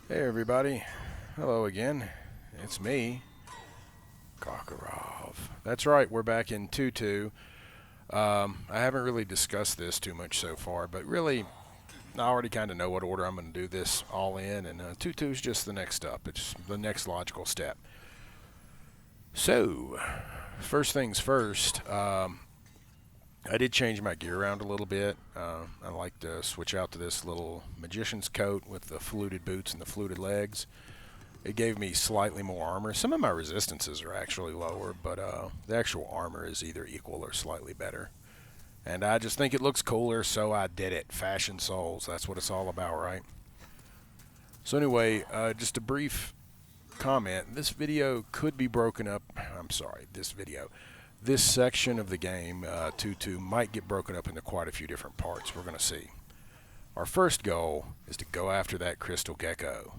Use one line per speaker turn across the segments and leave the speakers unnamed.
Hey everybody, hello again. It's me, Karkarov. That's right, we're back in 2-2. I haven't really discussed this too much so far, but really, I already kind of know what order I'm going to do this all in, and 2-2 is just the next up. It's the next logical step. So, first things first, I did change my gear around a little bit. I like to switch out to this little magician's coat with the fluted boots and the fluted legs. It gave me slightly more armor. Some of my resistances are actually lower, but the actual armor is either equal or slightly better. And I just think it looks cooler, so I did it. Fashion Souls, that's what it's all about, right? So anyway, just a brief comment. This video could be broken up. I'm sorry, this section of the game, 2-2, might get broken up into quite a few different parts. We're going to see. Our first goal is to go after that crystal gecko.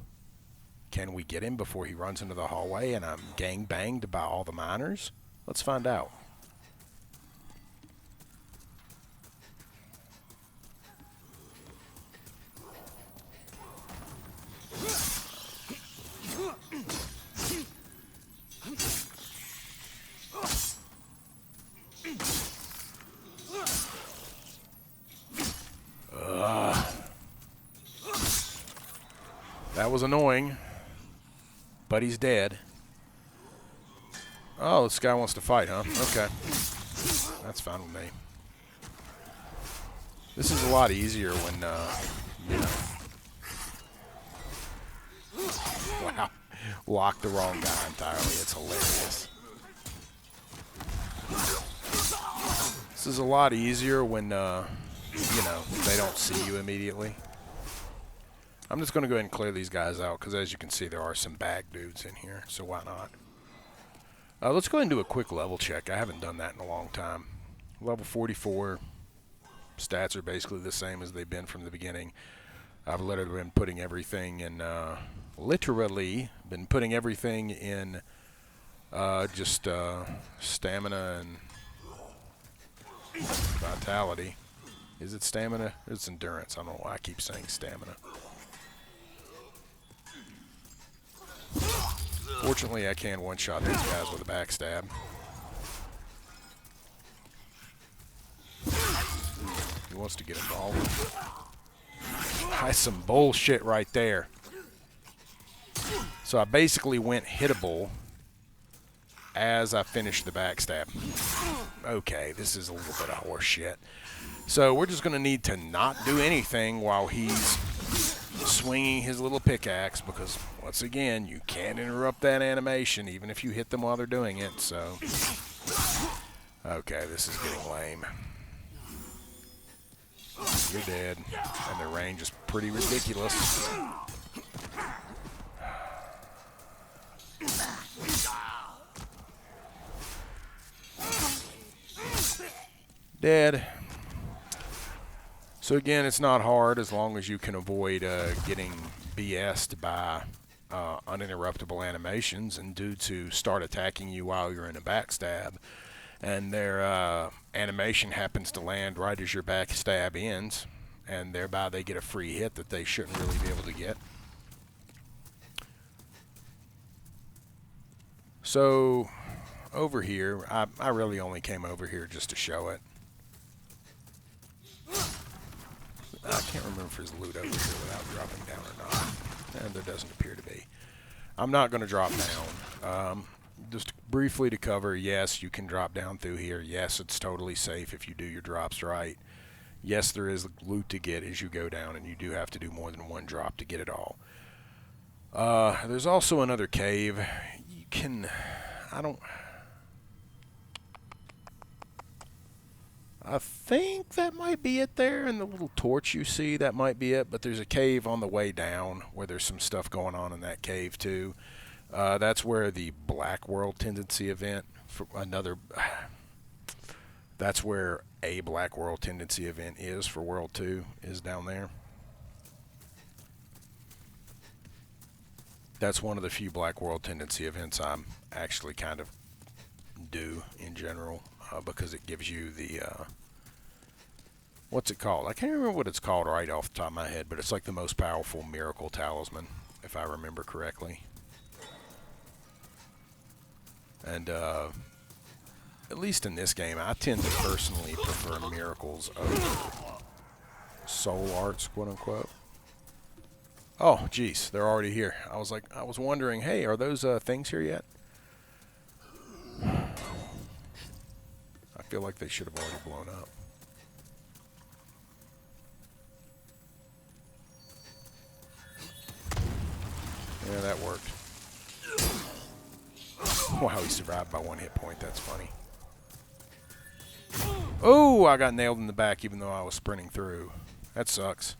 Can we get him before he runs into the hallway and I'm gang banged by all the miners? Let's find out. That was annoying, but he's dead. Oh, this guy wants to fight, huh? Okay. That's fine with me. This is a lot easier when, you know. Wow. Locked the wrong guy entirely. It's hilarious. This is a lot easier when, you know, they don't see you immediately. I'm just going to go ahead and clear these guys out because, as you can see, there are some bag dudes in here, so why not? Let's go ahead and do a quick level check. I haven't done that in a long time. Level 44. Stats are basically the same as they've been from the beginning. I've literally been putting everything in, just stamina and vitality. Is it stamina? It's endurance. I don't know why I keep saying stamina. Fortunately, I can one-shot these guys with a backstab. He wants to get involved. That's some bullshit right there. So I basically went hittable as I finished the backstab. Okay, this is a little bit of horse shit. So we're just going to need to not do anything while he's swinging his little pickaxe, because once again, you can't interrupt that animation even if you hit them while they're doing it. So okay, this is getting lame. You're dead, and the range is pretty ridiculous. Dead. So again, it's not hard as long as you can avoid getting BS'd by uninterruptible animations and dudes who start attacking you while you're in a backstab, and their animation happens to land right as your backstab ends, and thereby they get a free hit that they shouldn't really be able to get. So over here, I really only came over here just to show it. I can't remember if there's loot over here without dropping down or not. And there doesn't appear to be. I'm not going to drop down. Just briefly to cover, yes, you can drop down through here. Yes, it's totally safe if you do your drops right. Yes, there is loot to get as you go down, and you do have to do more than one drop to get it all. There's also another cave. You can... I think that might be it there, and the little torch you see, that might be it, but there's a cave on the way down where there's some stuff going on in that cave too. That's where the Black World Tendency event, that's where a Black World Tendency event is for World 2, is down there. That's one of the few Black World Tendency events I'm actually kind of do in general, because it gives you the what's it called? I can't remember what it's called right off the top of my head, but it's like the most powerful miracle talisman if I remember correctly. And at least in this game, I tend to personally prefer miracles over soul arts, quote unquote. Oh, geez, they're already here. I was wondering, hey, are those things here yet? I feel like they should have already blown up. Yeah, that worked. Wow, he survived by 1 hit point. That's funny. Oh, I got nailed in the back even though I was sprinting through. That sucks.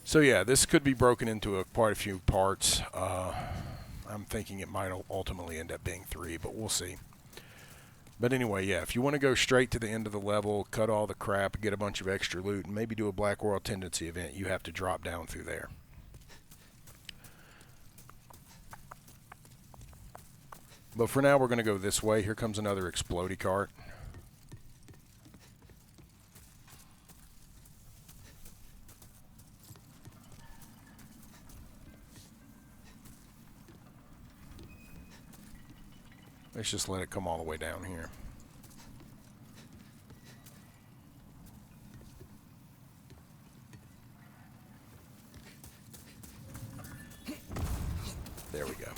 So yeah, this could be broken into quite a few parts. I'm thinking it might ultimately end up being 3, but we'll see. But anyway, yeah, if you want to go straight to the end of the level, cut all the crap, get a bunch of extra loot, and maybe do a Black World Tendency event, you have to drop down through there. But for now, we're going to go this way. Here comes another explodey cart. Let's just let it come all the way down here. There we go.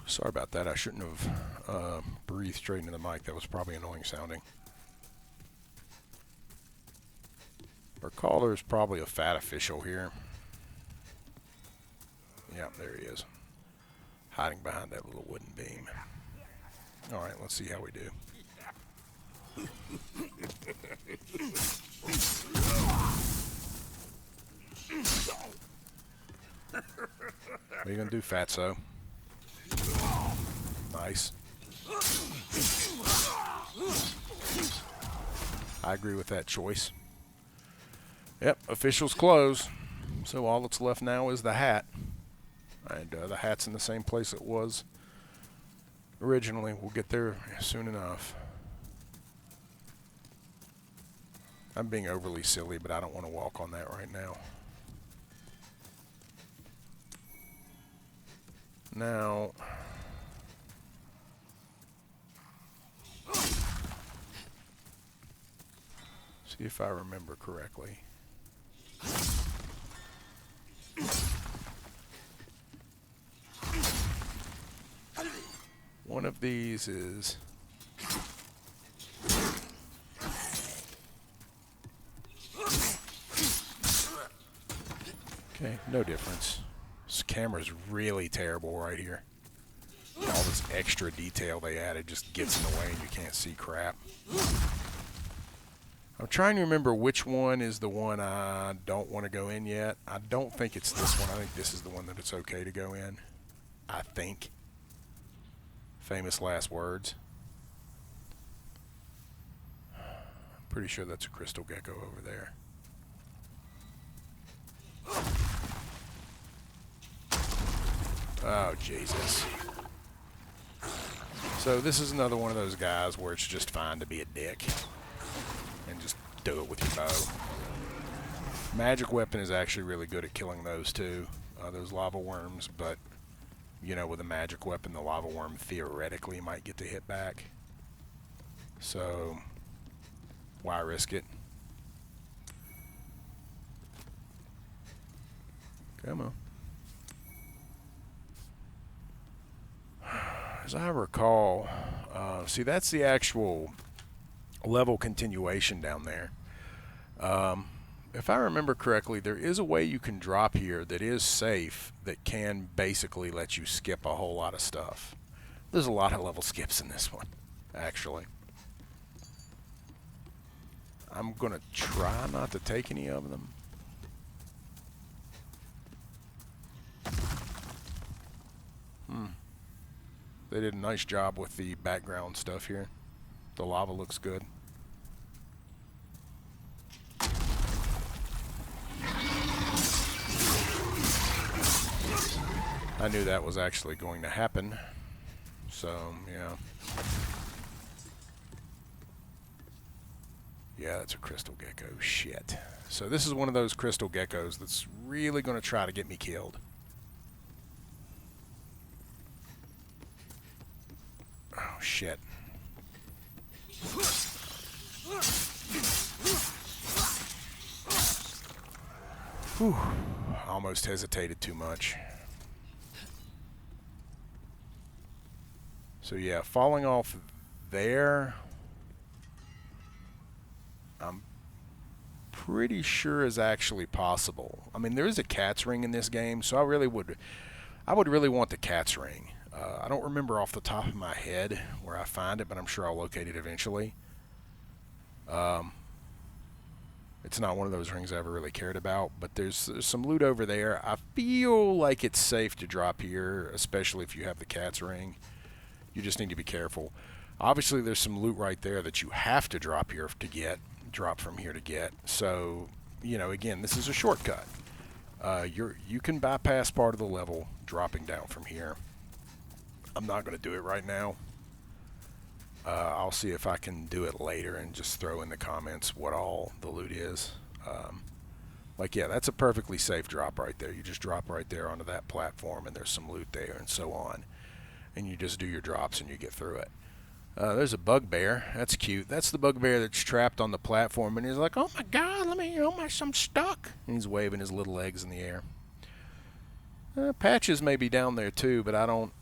Sorry about that. I shouldn't have breathed straight into the mic. That was probably annoying sounding. Recall there's probably a fat official here. Yeah, there he is. Hiding behind that little wooden beam. Alright, let's see how we do. What are you gonna do, fatso? Nice. I agree with that choice. Yep, officials close. So all that's left now is the hat. And the hat's in the same place it was originally. We'll get there soon enough. I'm being overly silly, but I don't want to walk on that right now. Now, see if I remember correctly. One of these is okay, no difference. This camera's really terrible right here. All this extra detail they added just gets in the way and you can't see crap. I'm trying to remember which one is the one I don't want to go in yet. I don't think it's this one. I think this is the one that it's okay to go in. I think. Famous last words. I'm pretty sure that's a crystal gecko over there. Oh, Jesus. So this is another one of those guys where it's just fine to be a dick. And just do it with your bow. Magic weapon is actually really good at killing those too. Those lava worms, but you know, with a magic weapon, the lava worm theoretically might get to hit back. So, why risk it? Come on. As I recall, see, that's the actual level continuation down there. If I remember correctly, there is a way you can drop here that is safe that can basically let you skip a whole lot of stuff. There's a lot of level skips in this one, actually. I'm going to try not to take any of them. They did a nice job with the background stuff here. The lava looks good. I knew that was actually going to happen, so yeah. Yeah, that's a crystal gecko. Shit. So this is one of those crystal geckos that's really going to try to get me killed. Oh, shit. Whew. Almost hesitated too much. So yeah, falling off there, I'm pretty sure is actually possible. I mean, there is a cat's ring in this game, so I would really want the cat's ring. I don't remember off the top of my head where I find it, but I'm sure I'll locate it eventually. It's not one of those rings I ever really cared about, but there's some loot over there. I feel like it's safe to drop here, especially if you have the cat's ring. You just need to be careful. Obviously, there's some loot right there that you have to drop here to get, drop from here to get. So, you know, again, this is a shortcut. You can bypass part of the level dropping down from here. I'm not going to do it right now. I'll see if I can do it later and just throw in the comments what all the loot is. Like, yeah, that's a perfectly safe drop right there. You just drop right there onto that platform, and there's some loot there and so on. And you just do your drops and you get through it. There's a bugbear. That's cute. That's the bugbear that's trapped on the platform, and he's like, "Oh my God, let me, I'm stuck." And he's waving his little legs in the air. Patches may be down there too, but I don't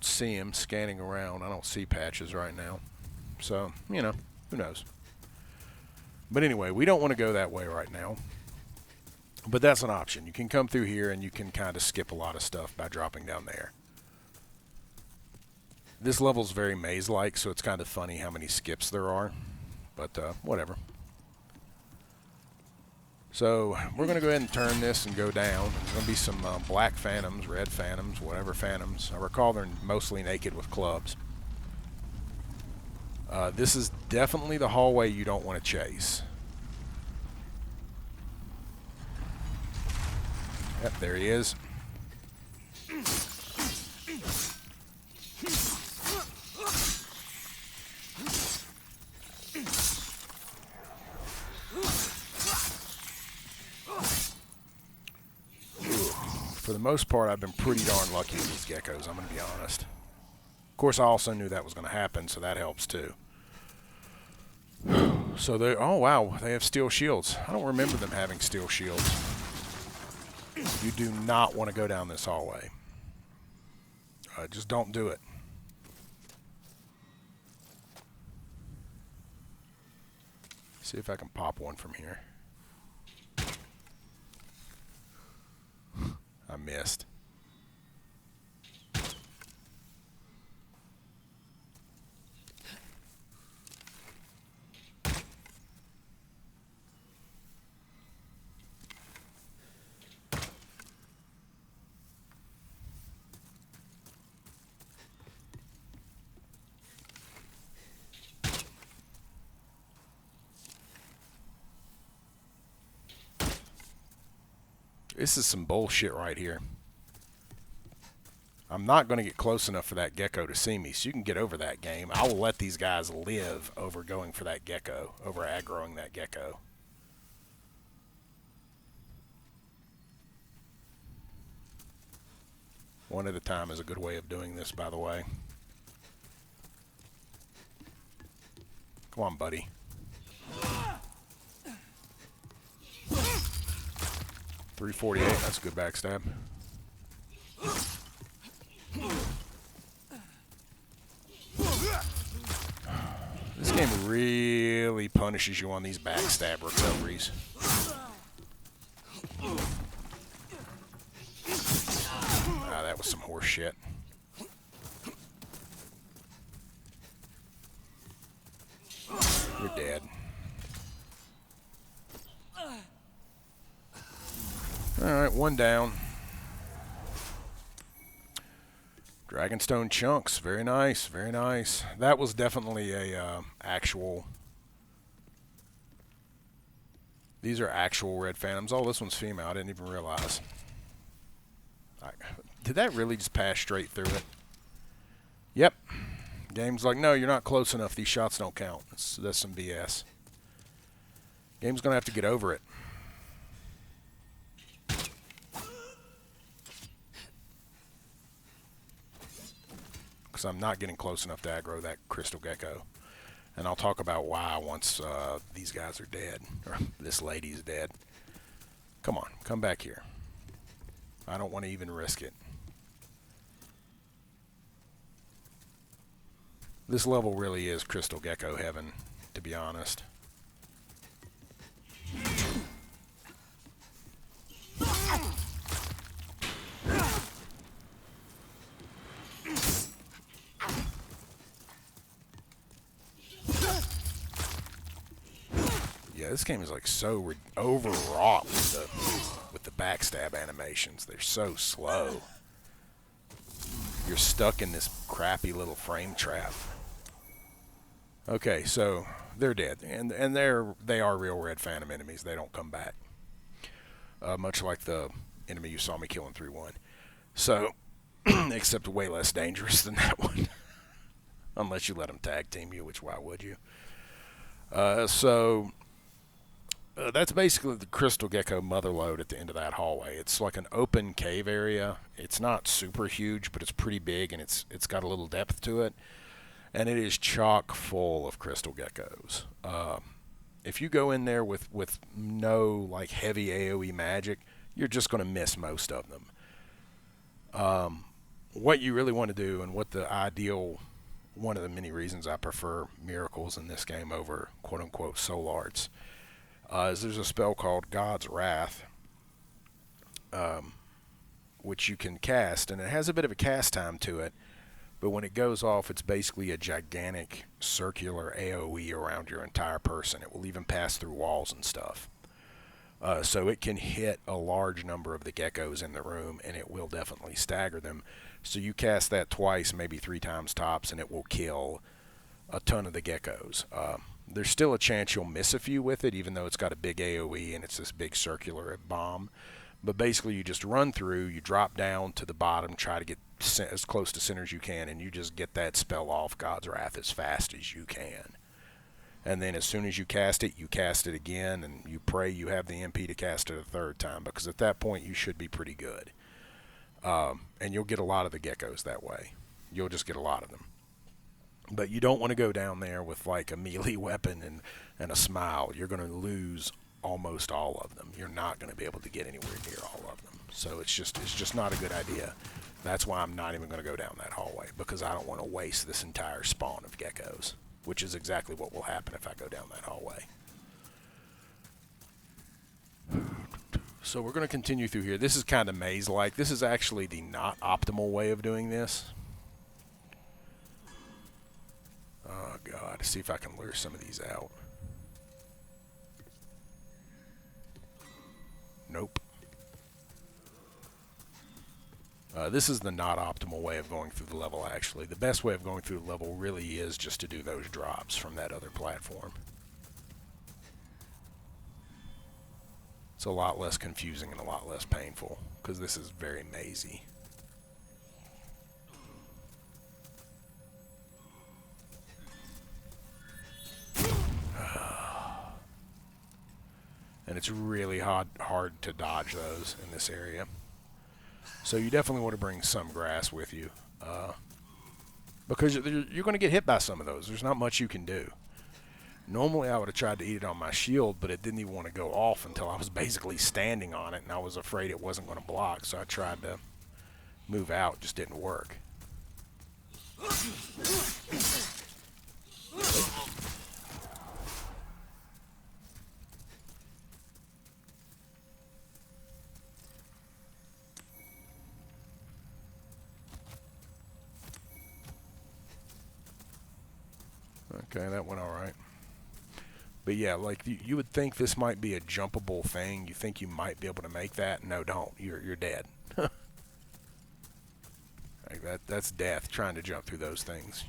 see him scanning around. I don't see Patches right now. So, who knows. But anyway, we don't want to go that way right now. But that's an option. You can come through here and you can kind of skip a lot of stuff by dropping down there. This level's very maze-like, so it's kind of funny how many skips there are. But, whatever. So, we're going to go ahead and turn this and go down. There's going to be some black phantoms, red phantoms, whatever phantoms. I recall they're mostly naked with clubs. This is definitely the hallway you don't want to chase. Yep, there he is. For the most part, I've been pretty darn lucky with these geckos, I'm going to be honest. Of course, I also knew that was going to happen, so that helps too. So they, oh wow, they have steel shields. I don't remember them having steel shields. You do not want to go down this hallway. Just don't do it. See if I can pop one from here. I missed. This is some bullshit right here. I'm not going to get close enough for that gecko to see me, so you can get over that game. I will let these guys live over going for that gecko, over aggroing that gecko. One at a time is a good way of doing this, by the way. Come on, buddy. .348, that's a good backstab. This game really punishes you on these backstab recoveries. Ah, that was some horse shit. You're dead. Alright, one down. Dragonstone chunks. Very nice, very nice. That was definitely a actual... These are actual red phantoms. Oh, this one's female. I didn't even realize. Did that really just pass straight through it? Yep. Game's like, no, you're not close enough. These shots don't count. That's some BS. Game's gonna have to get over it. Because I'm not getting close enough to aggro that crystal gecko. And I'll talk about why once these guys are dead. Or this lady's dead. Come on, come back here. I don't want to even risk it. This level really is crystal gecko heaven, to be honest. Yeah, this game is like so overwrought with the backstab animations. They're so slow. You're stuck in this crappy little frame trap. Okay, so they're dead, and they are real red phantom enemies. They don't come back. Much like the enemy you saw me killing 3-1. So, except way less dangerous than that one. Unless you let them tag team you, which why would you? That's basically the crystal gecko mother lode at the end of that hallway. It's like an open cave area. It's not super huge, but it's pretty big, and it's got a little depth to it. And it is chock full of crystal geckos. If you go in there with no like heavy AoE magic, you're just going to miss most of them. What you really want to do, and what the ideal, one of the many reasons I prefer miracles in this game over quote-unquote soul arts, is there's a spell called God's Wrath, which you can cast, and it has a bit of a cast time to it, but when it goes off, it's basically a gigantic circular AoE around your entire person. It will even pass through walls and stuff. So it can hit a large number of the geckos in the room, and it will definitely stagger them. So you cast that twice, maybe 3 times tops, and it will kill a ton of the geckos. There's still a chance you'll miss a few with it, even though it's got a big AoE and it's this big circular bomb. But basically, you just run through, you drop down to the bottom, try to get as close to center as you can, and you just get that spell off, God's Wrath, as fast as you can. And then as soon as you cast it again, and you pray you have the MP to cast it a 3rd time, because at that point you should be pretty good. And you'll get a lot of the geckos that way. You'll just get a lot of them. But you don't want to go down there with like a melee weapon and a smile. You're going to lose almost all of them. You're not going to be able to get anywhere near all of them. So it's just not a good idea. That's why I'm not even going to go down that hallway, because I don't want to waste this entire spawn of geckos, which is exactly what will happen if I go down that hallway. So we're going to continue through here. This is kind of maze-like. This is actually the not optimal way of doing this. Oh, God. See if I can lure some of these out. Nope. This is the not optimal way of going through the level, actually. The best way of going through the level really is just to do those drops from that other platform. It's a lot less confusing and a lot less painful, because this is very mazy. And it's really hard to dodge those in this area. So you definitely want to bring some grass with you, because you're going to get hit by some of those. There's not much you can do. Normally I would have tried to eat it on my shield, but it didn't even want to go off until I was basically standing on it, and I was afraid it wasn't going to block, so I tried to move out. It just didn't work. Okay, that went all right. But yeah, like you would think this might be a jumpable thing. You think you might be able to make that? No, don't. You're dead. Like that's death trying to jump through those things.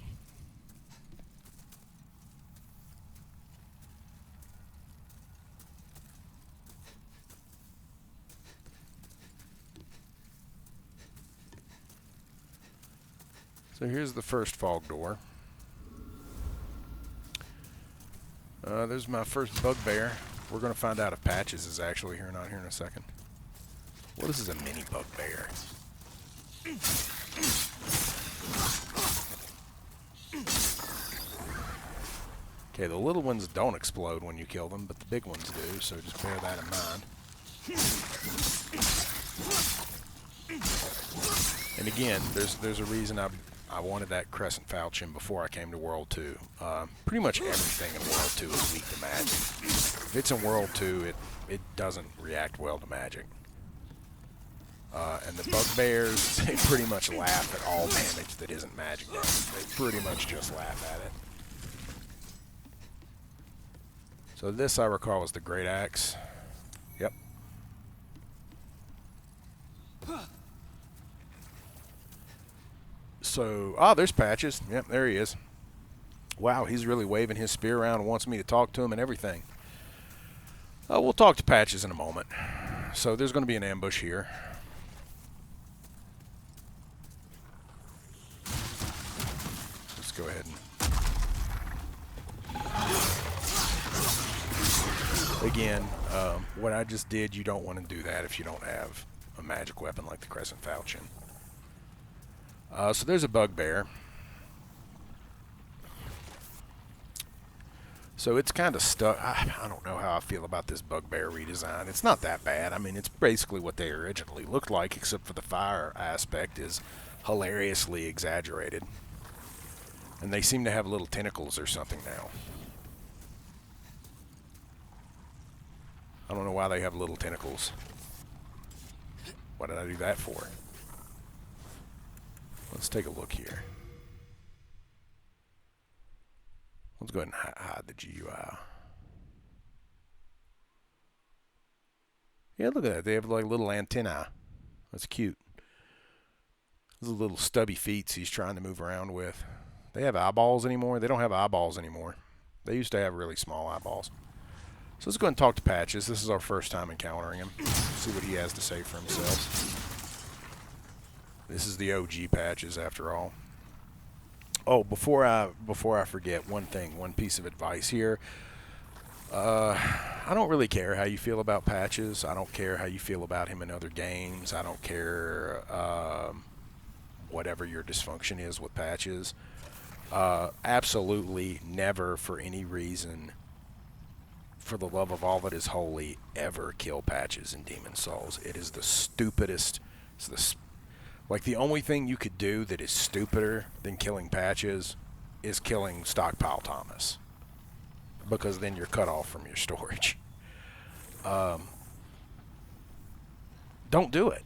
So here's the first fog door. There's my first bugbear. We're going to find out if Patches is actually here or not here in a second. Well, this is a mini bugbear. Okay, the little ones don't explode when you kill them, but the big ones do, so just bear that in mind. And again, there's a reason I wanted that crescent falchion before I came to World 2. Pretty much everything in World 2 is weak to magic. If it's in World 2, it doesn't react well to magic. And the bugbears, they pretty much laugh at all damage that isn't magic damage. They pretty much just laugh at it. So this, I recall, was the Great Axe. Yep. So, there's Patches. Yep, there he is. Wow, he's really waving his spear around and wants me to talk to him and everything. We'll talk to Patches in a moment. So there's going to be an ambush here. Let's go ahead and... Again, what I just did, you don't want to do that if you don't have a magic weapon like the Crescent Falchion. So there's a bugbear. So it's kind of stuck. I don't know how I feel about this bugbear redesign. It's not that bad. I mean, it's basically what they originally looked like, except for the fire aspect is hilariously exaggerated. And they seem to have little tentacles or something now. I don't know why they have little tentacles. What did I do that for? Let's take a look here. Let's go ahead and hide the GUI. Yeah, look at that. They have like little antennae. That's cute. Those little stubby feet he's trying to move around with. They have eyeballs anymore? They don't have eyeballs anymore. They used to have really small eyeballs. So let's go ahead and talk to Patches. This is our first time encountering him. See what he has to say for himself. This is the OG Patches, after all. Oh, before I forget, one piece of advice here. I don't really care how you feel about Patches. I don't care how you feel about him in other games. I don't care whatever your dysfunction is with Patches. Absolutely never, for any reason, for the love of all that is holy, ever kill Patches in Demon's Souls. It is the stupidest. Like, the only thing you could do that is stupider than killing Patches is killing Stockpile Thomas, because then you're cut off from your storage. Don't do it.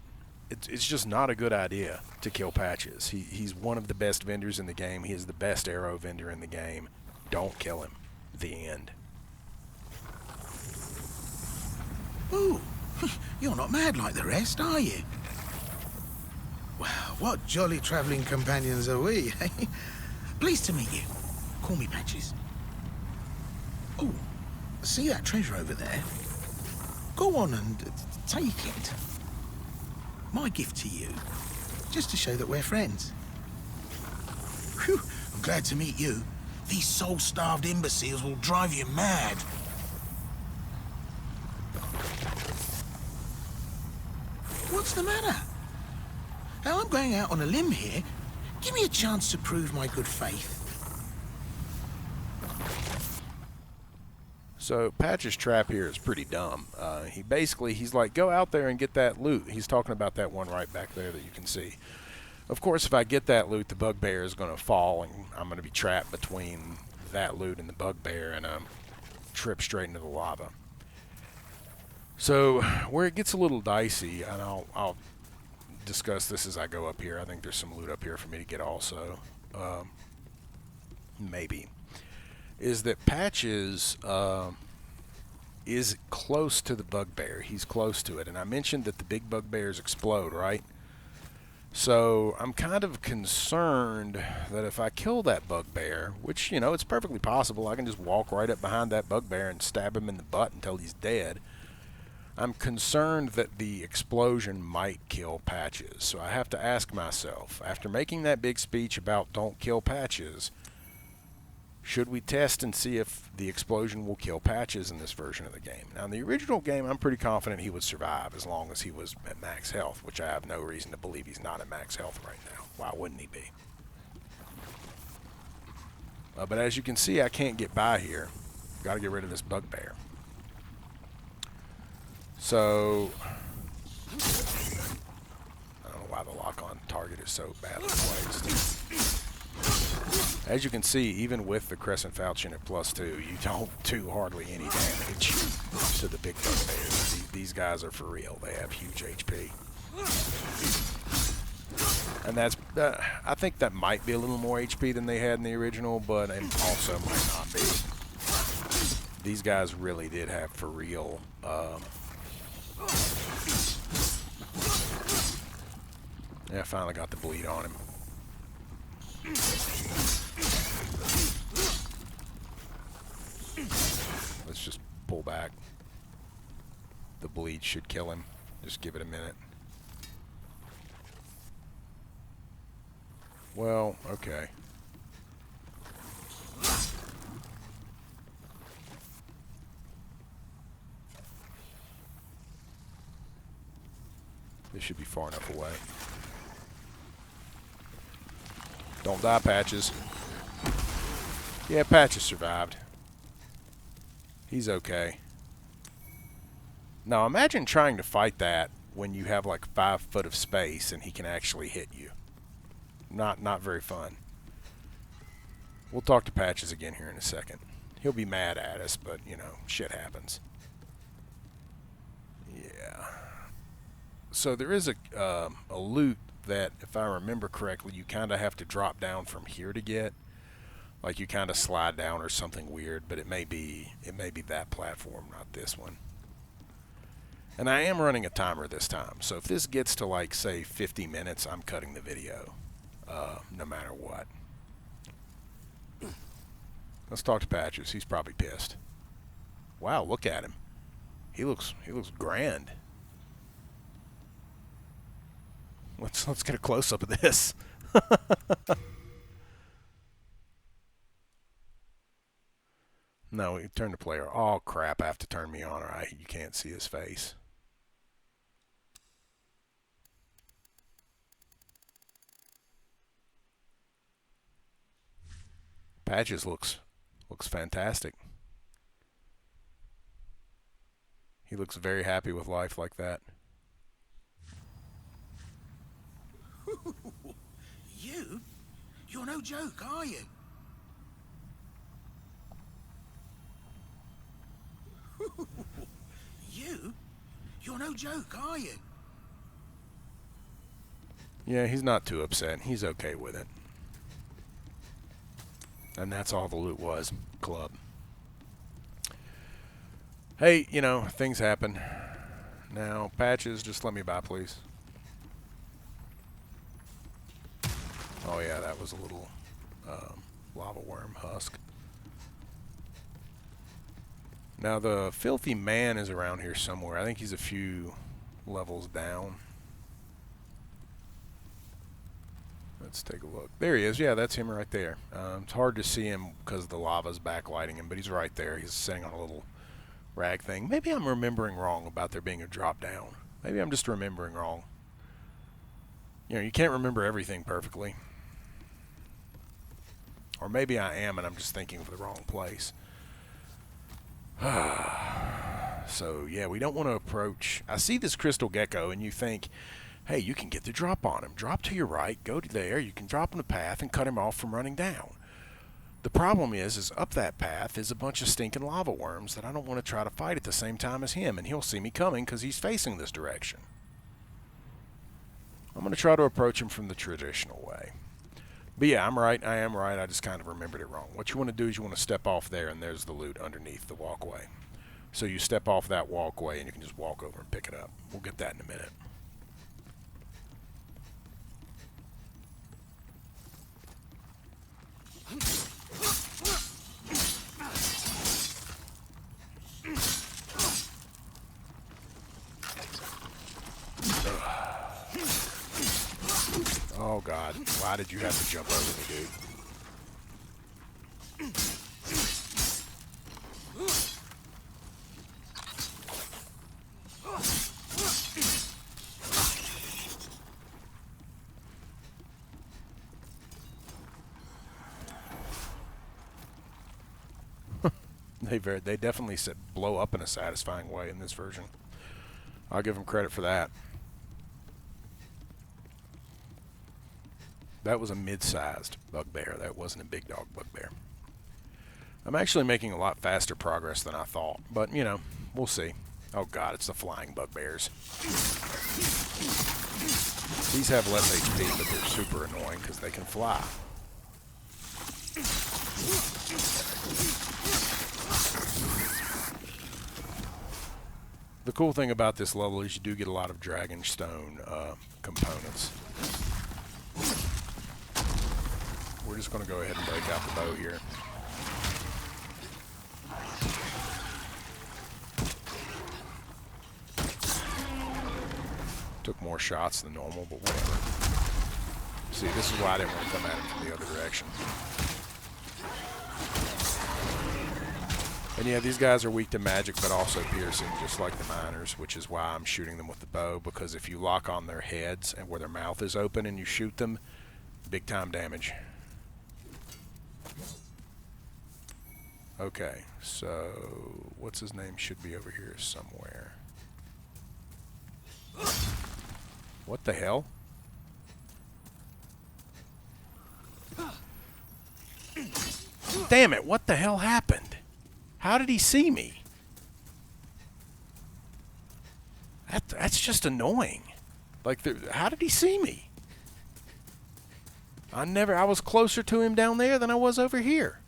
It's just not a good idea to kill Patches. He's one of the best vendors in the game. He is the best arrow vendor in the game. Don't kill him. The end.
Ooh, you're not mad like the rest, are you? Well, what jolly travelling companions are we, eh? Pleased to meet you. Call me Patches. Oh, see that treasure over there? Go on and take it. My gift to you, just to show that we're friends. Whew, I'm glad to meet you. These soul-starved imbeciles will drive you mad. What's the matter? Now, I'm going out on a limb here. Give me a chance to prove my good faith.
So Patch's trap here is pretty dumb. He's like, go out there and get that loot. He's talking about that one right back there that you can see. Of course, if I get that loot, the bugbear is going to fall, and I'm going to be trapped between that loot and the bugbear, and trip straight into the lava. So where it gets a little dicey, and I'll discuss this as I go up here. I think there's some loot up here for me to get also. Maybe. Is that Patches is close to the bugbear. He's close to it. And I mentioned that the big bugbears explode, right? So I'm kind of concerned that if I kill that bugbear, which, you know, it's perfectly possible. I can just walk right up behind that bugbear and stab him in the butt until he's dead. I'm concerned that the explosion might kill Patches. So I have to ask myself, after making that big speech about don't kill Patches, should we test and see if the explosion will kill Patches in this version of the game? Now, in the original game, I'm pretty confident he would survive as long as he was at max health, which I have no reason to believe he's not at max health right now. Why wouldn't he be? But as you can see, I can't get by here. Got to get rid of this bugbear. So, I don't know why the lock-on target is so badly placed. As you can see, even with the Crescent Falchion at +2, you don't do hardly any damage to the big bugbears. These guys are for real. They have huge HP. And that's, I think that might be a little more HP than they had in the original, but it also might not be. These guys really did have for real. Yeah, I finally got the bleed on him. Let's just pull back. The bleed should kill him. Just give it a minute. Well, okay. This should be far enough away. Don't die, Patches. Yeah, Patches survived. He's okay. Now imagine trying to fight that when you have like 5 foot of space and he can actually hit you. Not very fun. We'll talk to Patches again here in a second. He'll be mad at us, but you know, shit happens. Yeah. So there is a loot that, if I remember correctly, you kind of have to drop down from here to get. Like you kind of slide down or something weird, but it may be that platform, not this one. And I am running a timer this time, so if this gets to like say 50 minutes, I'm cutting the video, no matter what. Let's talk to Patches. He's probably pissed. Wow, look at him. He looks grand. Let's get a close up of this. No, we turn the player. Oh crap! I have to turn me on, or you can't see his face. Patches looks fantastic. He looks very happy with life like that.
You're no joke, are you? You're no joke, are you?
Yeah, he's not too upset. He's okay with it. And that's all the loot was. Club. Hey, you know, things happen. Now, Patches, just let me by, please. Oh yeah, that was a little lava worm husk. Now the filthy man is around here somewhere. I think he's a few levels down. Let's take a look. There he is. Yeah, that's him right there. It's hard to see him because the lava's backlighting him, but he's right there. He's sitting on a little rag thing. Maybe I'm remembering wrong about there being a drop down. Maybe I'm just remembering wrong. You know, you can't remember everything perfectly. Or maybe I am and I'm just thinking of the wrong place. So, yeah, we don't want to approach... I see this crystal gecko and you think, hey, you can get the drop on him. Drop to your right, go to there, you can drop him the path and cut him off from running down. The problem is up that path is a bunch of stinking lava worms that I don't want to try to fight at the same time as him, and he'll see me coming because he's facing this direction. I'm going to try to approach him from the traditional way. But yeah, I'm right. I am right. I just kind of remembered it wrong. What you want to do is you want to step off there, and there's the loot underneath the walkway. So you step off that walkway, and you can just walk over and pick it up. We'll get that in a minute. Oh God, why did you have to jump over me, dude? They definitely blow up in a satisfying way in this version. I'll give them credit for that. That was a mid-sized bugbear. That wasn't a big dog bugbear. I'm actually making a lot faster progress than I thought, but you know, we'll see. Oh god, it's the flying bugbears. These have less HP, but they're super annoying because they can fly. The cool thing about this level is you do get a lot of Dragonstone components. We're just going to go ahead and break out the bow here. Took more shots than normal, but whatever. See, this is why I didn't want to come at him from the other direction. And yeah, these guys are weak to magic, but also piercing, just like the miners, which is why I'm shooting them with the bow, because if you lock on their heads and where their mouth is open and you shoot them, big time damage. Okay, so what's his name should be over here somewhere. What the hell? Damn it, what the hell happened? How did he see me? That's just annoying. Like, how did he see me? I was closer to him down there than I was over here.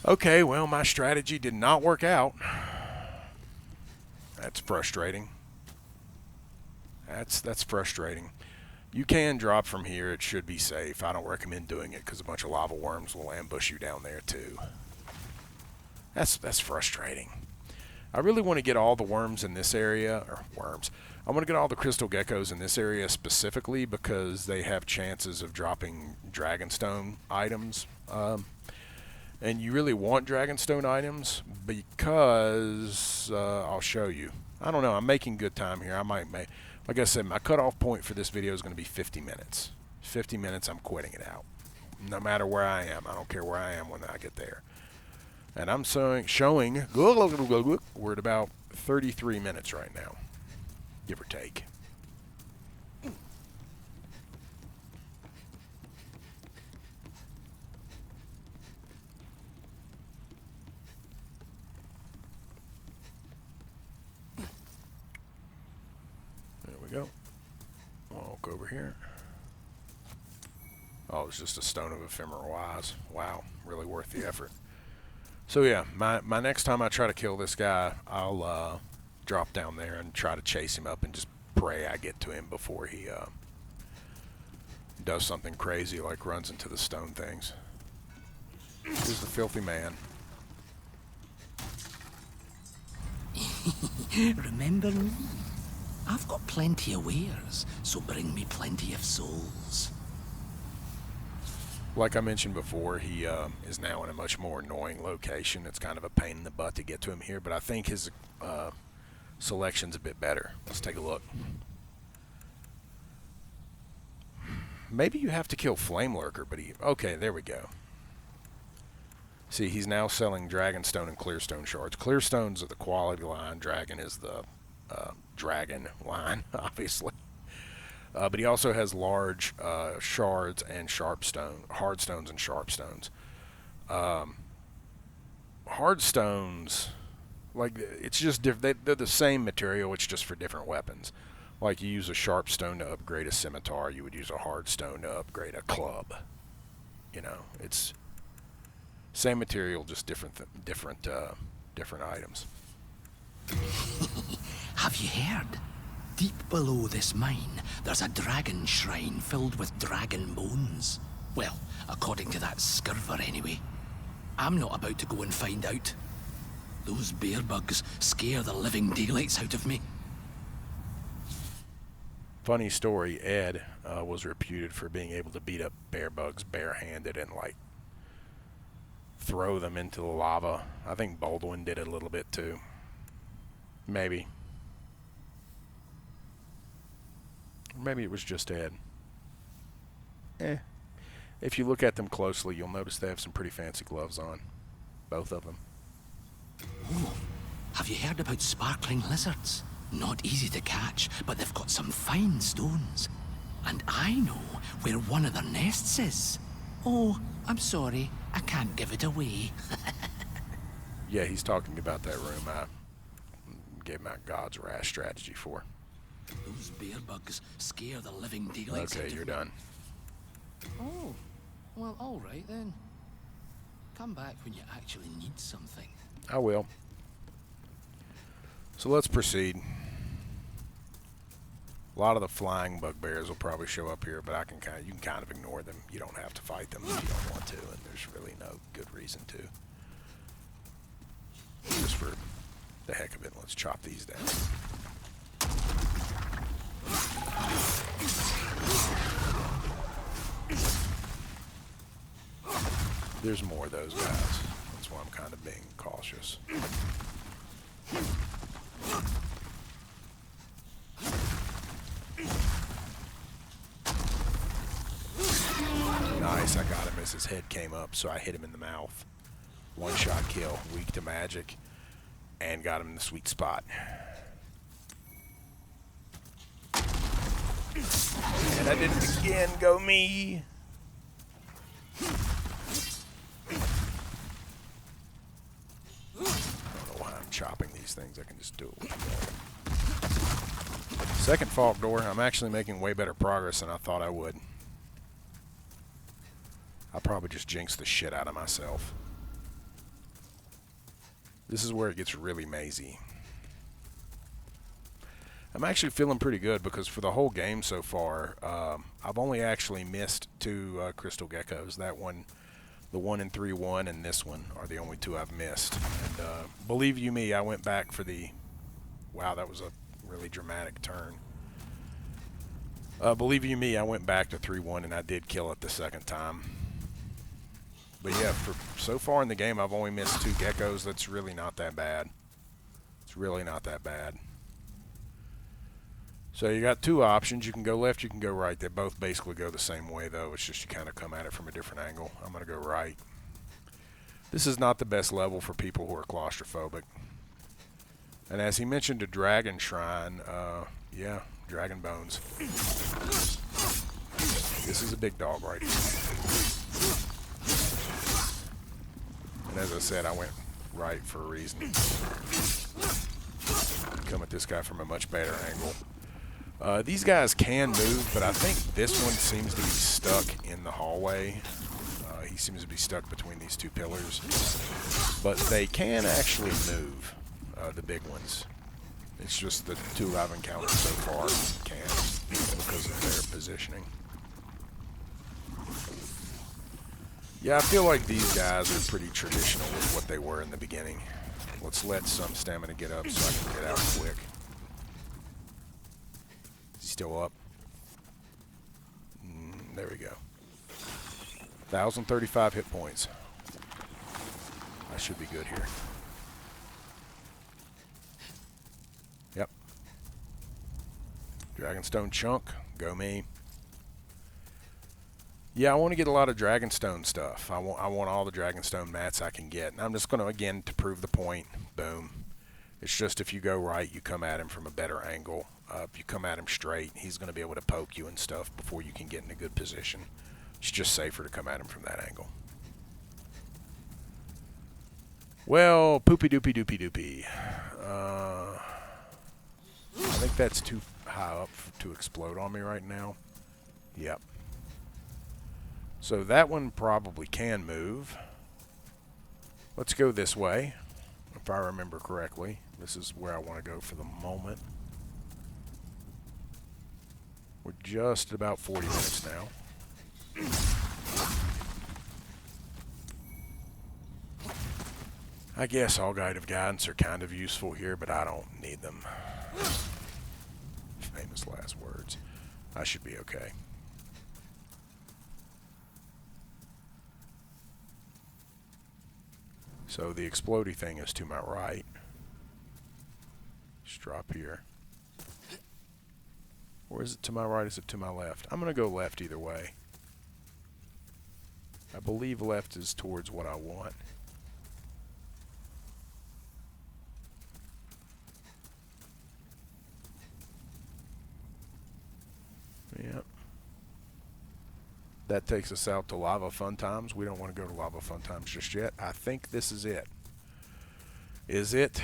Okay, well, my strategy did not work out. That's frustrating. That's frustrating. You can drop from here. It should be safe. I don't recommend doing it because a bunch of lava worms will ambush you down there too. That's frustrating. I really want to get all the worms in this area, or worms. I want to get all the crystal geckos in this area specifically because they have chances of dropping Dragonstone items. And you really want Dragonstone items because I'll show you. I don't know. I'm making good time here. I might make, like I said, my cutoff point for this video is going to be 50 minutes. 50 minutes, I'm quitting it out. No matter where I am. I don't care where I am when I get there. And I'm showing we're at about 33 minutes right now, give or take. Go. Walk over here. Oh, it's just a stone of ephemeral eyes. Wow, really worth the effort. So yeah, my next time I try to kill this guy, I'll drop down there and try to chase him up and just pray I get to him before he does something crazy like runs into the stone things. Here's the filthy man.
Remember me? I've got plenty of wares, so bring me plenty of souls.
Like I mentioned before, he is now in a much more annoying location. It's kind of a pain in the butt to get to him here, but I think his selection's a bit better. Let's take a look. Maybe you have to kill Flame Lurker, but okay, there we go. See, he's now selling Dragonstone and Clearstone shards. Clearstones are the quality line. Dragon is the dragon line, obviously. But he also has large shards and hard stones and sharp stones. Hard stones, like, it's just different. They're the same material, it's just for different weapons. Like, you use a sharp stone to upgrade a scimitar, you would use a hard stone to upgrade a club. You know, it's same material, just different items.
Have you heard? Deep below this mine, there's a dragon shrine filled with dragon bones. Well, according to that scurver anyway. I'm not about to go and find out. Those bear bugs scare the living daylights out of me.
Funny story, Ed was reputed for being able to beat up bear bugs barehanded and, like, throw them into the lava. I think Baldwin did it a little bit too. Maybe. Maybe it was just Ed. If you look at them closely, you'll notice they have some pretty fancy gloves on. Both of them.
Oh, have you heard about sparkling lizards? Not easy to catch, but they've got some fine stones. And I know where one of their nests is. Oh, I'm sorry, I can't give it away.
Yeah, he's talking about that room I gave him out God's wrath strategy for.
Those bear bugs scare the living daylights out
Okay,
of
you're
me.
done.
Oh, well, all right then. Come back when you actually need something.
I will. So let's proceed. A lot of the flying bugbears will probably show up here, but you can kind of ignore them. You don't have to fight them if you don't want to, and there's really no good reason to. Just for the heck of it, let's chop these down. There's more of those guys. That's why I'm kind of being cautious. Nice, I got him as his head came up, so I hit him in the mouth. One shot kill, weak to magic, and got him in the sweet spot. And I did it again, go me! I don't know why I'm chopping these things, I can just do it with the bow. Second fog door, I'm actually making way better progress than I thought I would. I probably just jinxed the shit out of myself. This is where it gets really mazy. I'm actually feeling pretty good because for the whole game so far, I've only actually missed 2 crystal geckos. That one, the 1 in 3-1, and this one are the only 2 I've missed. And believe you me, I went back for the... Wow, that was a really dramatic turn. Believe you me, I went back to 3-1 and I did kill it the second time. But yeah, so far in the game, I've only missed 2 geckos. That's really not that bad. It's really not that bad. So you got 2 options. You can go left, you can go right. They both basically go the same way, though. It's just you kind of come at it from a different angle. I'm going to go right. This is not the best level for people who are claustrophobic. And as he mentioned, a dragon shrine. Yeah, dragon bones. This is a big dog right here. And as I said, I went right for a reason. Come at this guy from a much better angle. These guys can move, but I think this one seems to be stuck in the hallway. He seems to be stuck between these 2 pillars. But they can actually move, the big ones. It's just the 2 I've encountered so far can't because of their positioning. Yeah, I feel like these guys are pretty traditional with what they were in the beginning. Let's let some stamina get up so I can get out quick. Is he still up? There we go. 1,035 hit points. I should be good here. Yep. Dragonstone chunk. Go me. Yeah, I want to get a lot of Dragonstone stuff. I want all the Dragonstone mats I can get. And I'm just going to, again, to prove the point, boom. It's just if you go right, you come at him from a better angle. If you come at him straight, he's going to be able to poke you and stuff before you can get in a good position. It's just safer to come at him from that angle. Well, poopy doopy doopy doopy. I think that's too high up to explode on me right now. Yep. So that one probably can move. Let's go this way, if I remember correctly. This is where I want to go for the moment. We're just about 40 minutes now. I guess all guide of guidance are kind of useful here, but I don't need them. Famous last words. I should be okay. So the explodey thing is to my right. Just drop here. Or is it to my right? Is it to my left? I'm going to go left either way. I believe left is towards what I want. That takes us out to Lava Fun Times. We don't want to go to Lava Fun Times just yet. I think this is it. Is it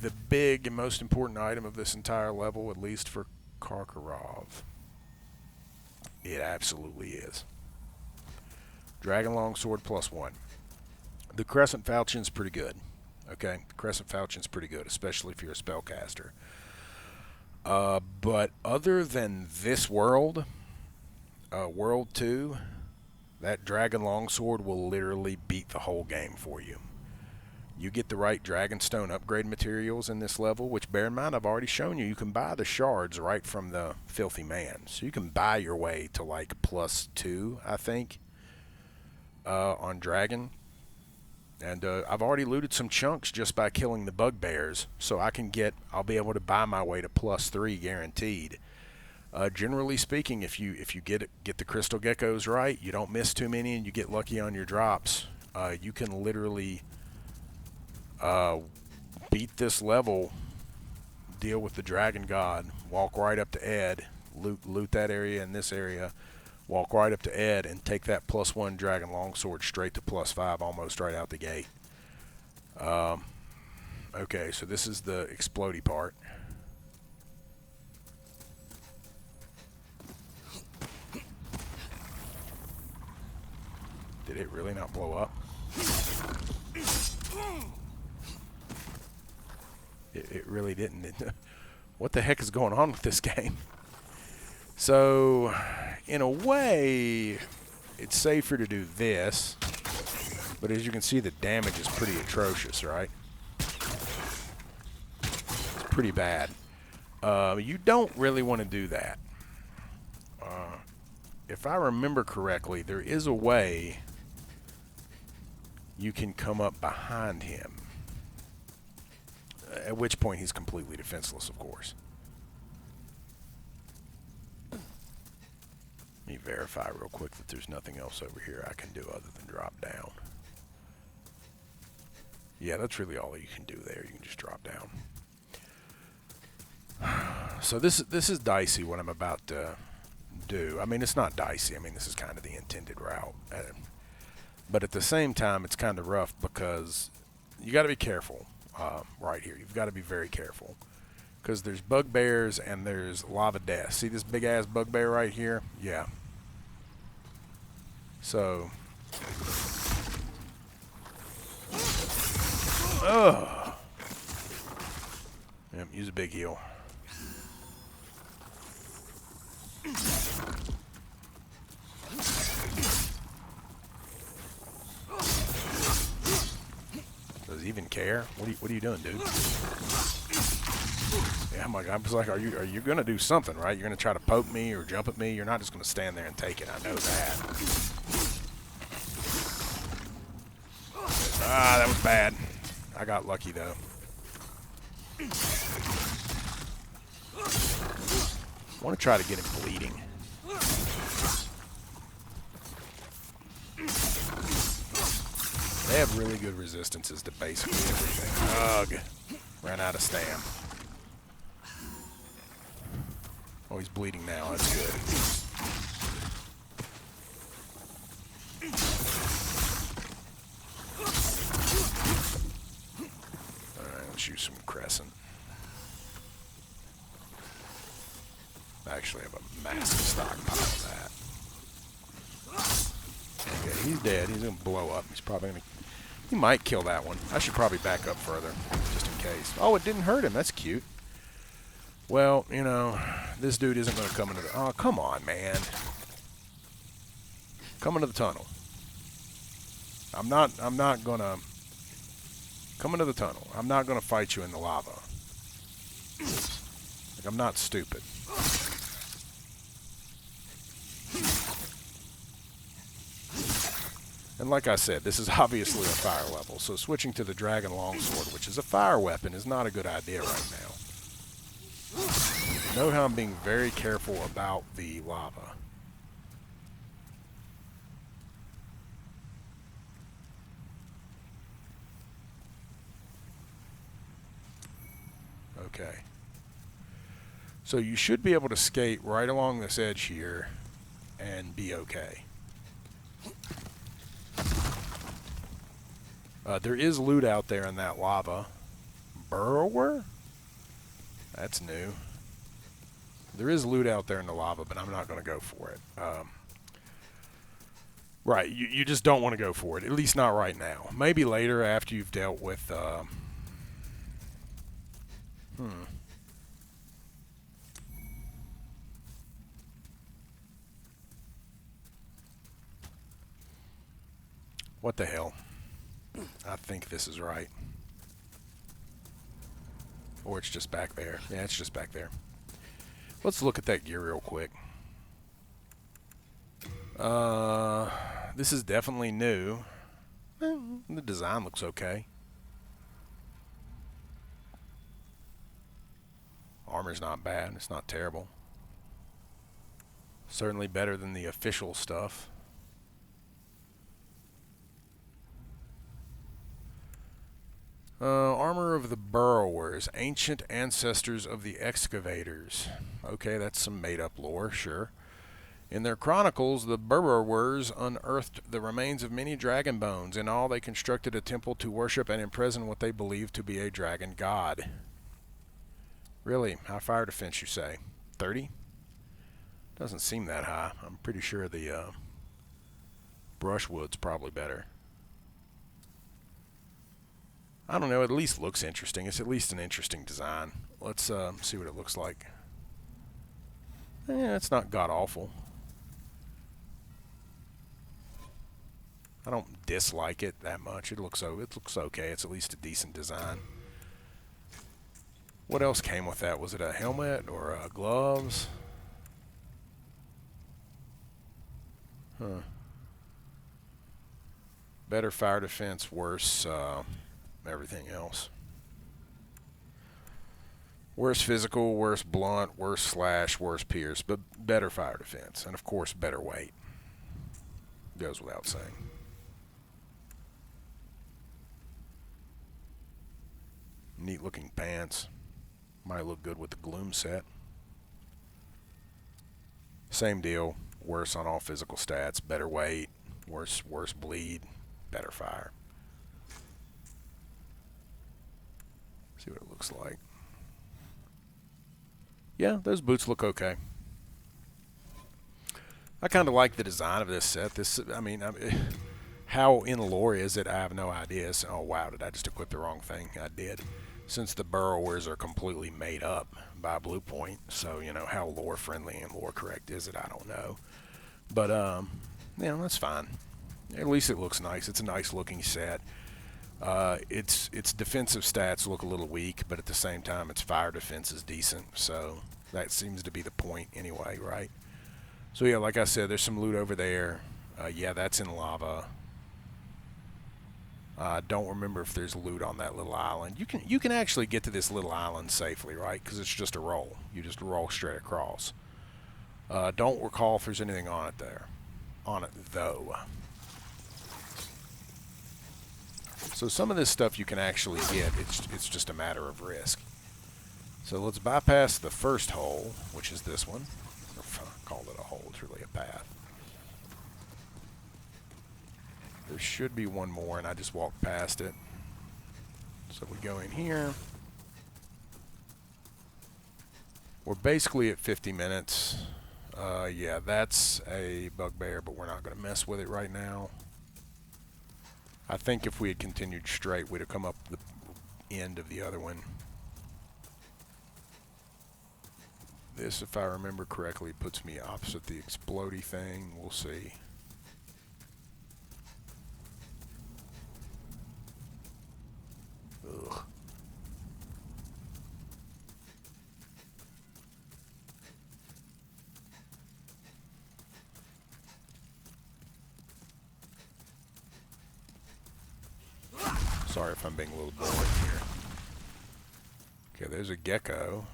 the big and most important item of this entire level, at least for Karkarov? It absolutely is. Dragon Longsword +1. The Crescent Falchion's pretty good. Okay, the Crescent Falchion's pretty good, especially if you're a spellcaster. But other than this world, World 2, that Dragon Longsword will literally beat the whole game for you. You get the right Dragonstone upgrade materials in this level, which, bear in mind, I've already shown you, you can buy the shards right from the Filthy Man. So you can buy your way to like +2, I think, on Dragon. And I've already looted some chunks just by killing the bugbears, so I'll be able to buy my way to +3 guaranteed. Generally speaking, if you get the crystal geckos right, you don't miss too many, and you get lucky on your drops, you can literally beat this level, deal with the dragon god, walk right up to Ed, loot that area and this area, walk right up to Ed, and take that +1 dragon longsword straight to +5 almost right out the gate. Okay, so this is the explodey part. Did it really not blow up? It really didn't. What the heck is going on with this game? So, in a way, it's safer to do this. But as you can see, the damage is pretty atrocious, right? It's pretty bad. You don't really want to do that. If I remember correctly, there is a way you can come up behind him. At which point he's completely defenseless, of course. Let me verify real quick that there's nothing else over here I can do other than drop down. Yeah, that's really all you can do there. You can just drop down. So this is dicey what I'm about to do. I mean, it's not dicey. I mean, this is kind of the intended route. But at the same time, it's kind of rough because you got to be careful. Right here, you've got to be very careful because there's bugbears and there's lava death. See this big ass bugbear right here? Yeah. So, yep, use a big heal. Does he even care? What are you doing, dude? Yeah, I'm just like, are you gonna do something, right? You're gonna try to poke me or jump at me. You're not just gonna stand there and take it. I know that. Ah, that was bad. I got lucky though. I want to try to get him bleeding. They have really good resistances to basically everything. Ugh. Ran out of stam. Oh, he's bleeding now. That's good. Alright, let's use some crescent. I actually have a massive stockpile of that. Okay, he's dead. He's going to blow up. He's probably going to... He might kill that one. I should probably back up further, just in case. Oh, it didn't hurt him. That's cute. Well, you know, this dude isn't going to come into the... Oh, come on, man. Come into the tunnel. I'm not going to... Come into the tunnel. I'm not going to fight you in the lava. Like, I'm not stupid. And like I said, this is obviously a fire level, so switching to the Dragon Longsword, which is a fire weapon, is not a good idea right now. Note how I'm being very careful about the lava. Okay. So you should be able to skate right along this edge here and be okay. There is loot out there in that lava. Burrower? That's new. There is loot out there in the lava, but I'm not going to go for it. Right, you just don't want to go for it. At least not right now. Maybe later after you've dealt with... What the hell? I think this is right. Or it's just back there. Yeah, it's just back there. Let's look at that gear real quick. This is definitely new. The design looks okay. Armor's not bad. It's not terrible. Certainly better than the official stuff. Armor of the Burrowers, ancient ancestors of the excavators. Okay, that's some made-up lore, sure. In their chronicles, the Burrowers unearthed the remains of many dragon bones. In all, they constructed a temple to worship and imprison what they believed to be a dragon god. Really? High fire defense, you say? 30? Doesn't seem that high. I'm pretty sure the brushwood's probably better. I don't know, it at least looks interesting. It's at least an interesting design. Let's see what it looks like. It's not god-awful. I don't dislike it that much. It looks okay. It's at least a decent design. What else came with that? Was it a helmet or gloves? Huh. Better fire defense, worse everything else. Worse physical, worse blunt, worse slash, worse pierce, but better fire defense. And of course, better weight. Goes without saying. Neat looking pants. Might look good with the gloom set. Same deal. Worse on all physical stats. Better weight. Worse bleed. Better fire. See what it looks like. Yeah, those boots look okay. I kind of like the design of this set. How in lore is it? I have no idea. So, oh wow, did I just equip the wrong thing? I did. Since the Burrowers are completely made up by Blue Point, so how lore friendly and lore correct is it? I don't know. But that's fine. At least it looks nice. It's a nice looking set. Its defensive stats look a little weak, but at the same time, its fire defense is decent. So that seems to be the point anyway, right? So yeah, like I said, there's some loot over there. Yeah, that's in lava. I don't remember if there's loot on that little island. You can actually get to this little island safely, right? Because it's just a roll. You just roll straight across. Don't recall if there's anything on it there. On it though. So some of this stuff you can actually get. It's just a matter of risk. So let's bypass the first hole, which is this one. I called it a hole. It's really a path. There should be one more, and I just walked past it. So we go in here. We're basically at 50 minutes. Yeah, that's a bugbear, but we're not going to mess with it right now. I think if we had continued straight, we'd have come up the end of the other one. This, if I remember correctly, puts me opposite the explodey thing. We'll see. Ugh. Sorry if I'm being a little boring here. Okay, there's a gecko.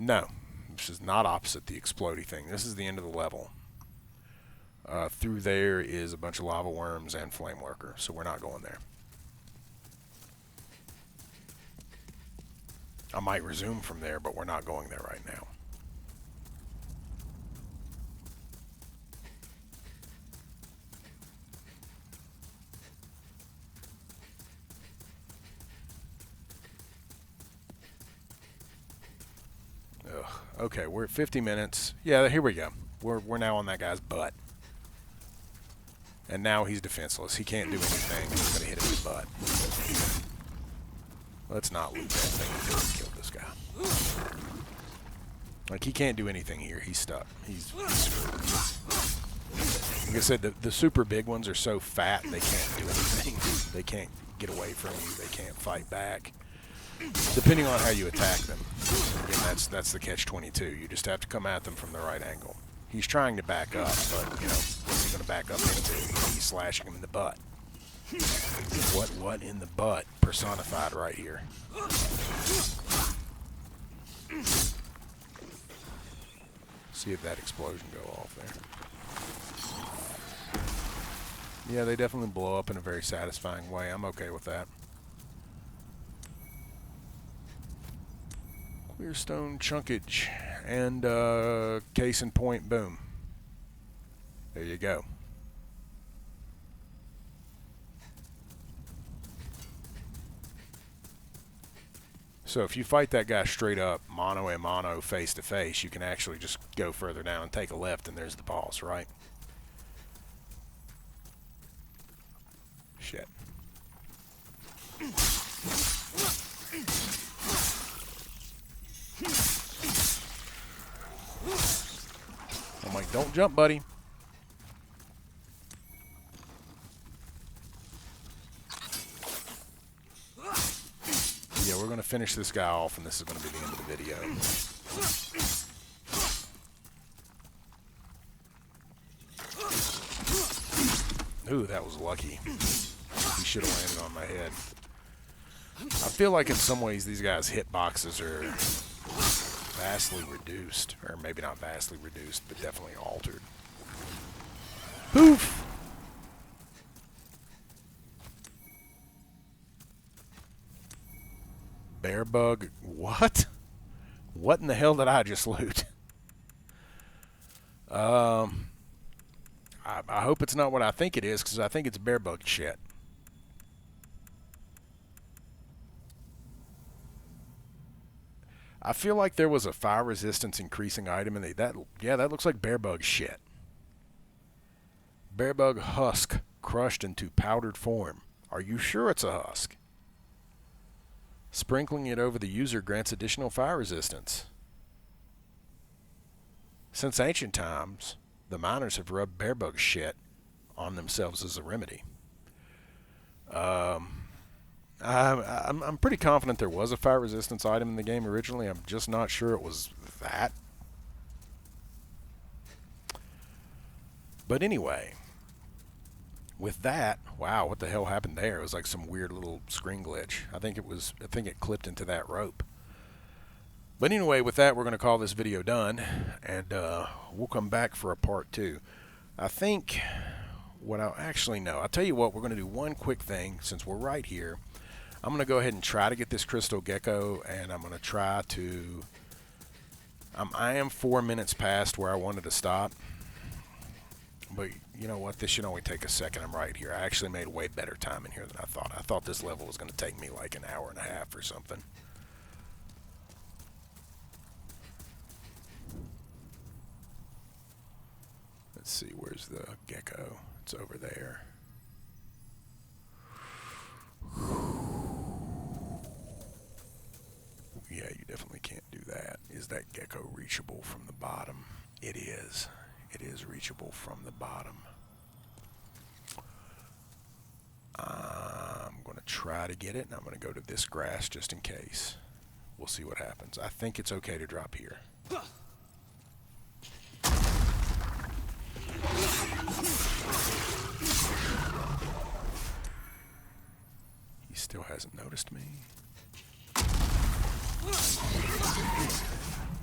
No, this is not opposite the explodey thing. This is the end of the level. Through there is a bunch of lava worms and flame lurker, so we're not going there. I might resume from there, but we're not going there right now. Okay, we're at 50 minutes. Yeah, here we go. We're now on that guy's butt. And now he's defenseless. He can't do anything. I'm going to hit him in the butt. Let's not loot that thing until we kill this guy. Like, he can't do anything here. He's stuck. He's screwed. Like I said, the super big ones are so fat they can't do anything. They can't get away from you. They can't fight back. Depending on how you attack them. Again, that's the catch-22. You just have to come at them from the right angle. He's trying to back up, but, you know, what's he going to back up into? He's slashing him in the butt. What in the butt personified right here. See if that explosion go off there. Yeah, they definitely blow up in a very satisfying way. I'm okay with that. Clear stone chunkage and case in point, boom. There you go. So if you fight that guy straight up, mano a mano, face to face, you can actually just go further down and take a left, and there's the boss, right? Shit. I'm like, don't jump, buddy. Yeah, we're going to finish this guy off, and this is going to be the end of the video. Ooh, that was lucky. He should have landed on my head. I feel like in some ways these guys' hitboxes are vastly reduced. Or maybe not vastly reduced, but definitely altered. Poof! Bear bug. What? What in the hell did I just loot? I hope it's not what I think it is, because I think it's bear bug shit. I feel like there was a fire resistance increasing item in that. Yeah, that looks like bear bug shit. Bear bug husk crushed into powdered form. Are you sure it's a husk? Sprinkling it over the user grants additional fire resistance. Since ancient times, the miners have rubbed bear bug shit on themselves as a remedy. I'm pretty confident there was a fire resistance item in the game originally. I'm just not sure it was that. But anyway, with that, wow, what the hell happened there? It was like some weird little screen glitch. I think it clipped into that rope. But anyway, with that, we're going to call this video done, and we'll come back for a part 2. I think what I'll actually know, I'll tell you what, we're going to do one quick thing since we're right here. I'm going to go ahead and try to get this crystal gecko, and I'm going to try to, I am 4 minutes past where I wanted to stop. But you know what? This should only take a second. I'm right here. I actually made way better time in here than I thought. I thought this level was going to take me like an hour and a half or something. Let's see. Where's the gecko? It's over there. Yeah, you definitely can't do that. Is that gecko reachable from the bottom? It is. It is reachable from the bottom. I'm going to try to get it, and I'm going to go to this grass just in case. We'll see what happens. I think it's okay to drop here. He still hasn't noticed me.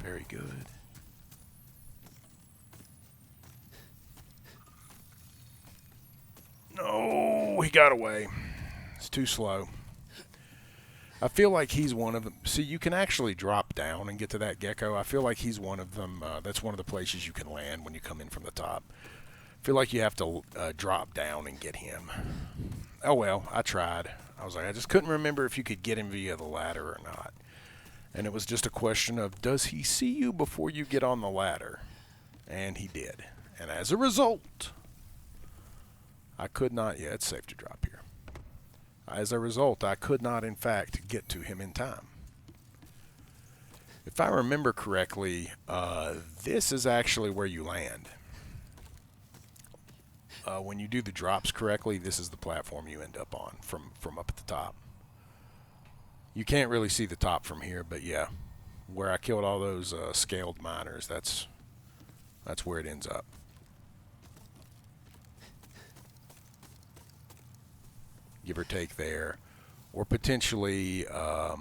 Very good. No, he got away. It's too slow. I feel like he's one of them. See, you can actually drop down and get to that gecko. I feel like he's one of them. That's one of the places you can land when you come in from the top. I feel like you have to drop down and get him. Oh well, I tried. I was like, I just couldn't remember if you could get him via the ladder or not. And it was just a question of, does he see you before you get on the ladder? And he did. And as a result, I could not... Yeah, it's safe to drop here. As a result, I could not, in fact, get to him in time. If I remember correctly, this is actually where you land. When you do the drops correctly, this is the platform you end up on from up at the top. You can't really see the top from here, but yeah, where I killed all those scaled miners, that's where it ends up. Give or take there, or potentially. How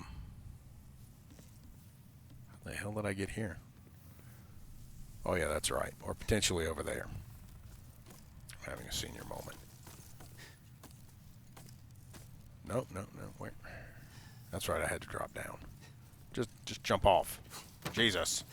the hell did I get here? Oh yeah, that's right. Or potentially over there. I'm having a senior moment. Nope, no, wait. That's right, I had to drop down. Just jump off. Jesus.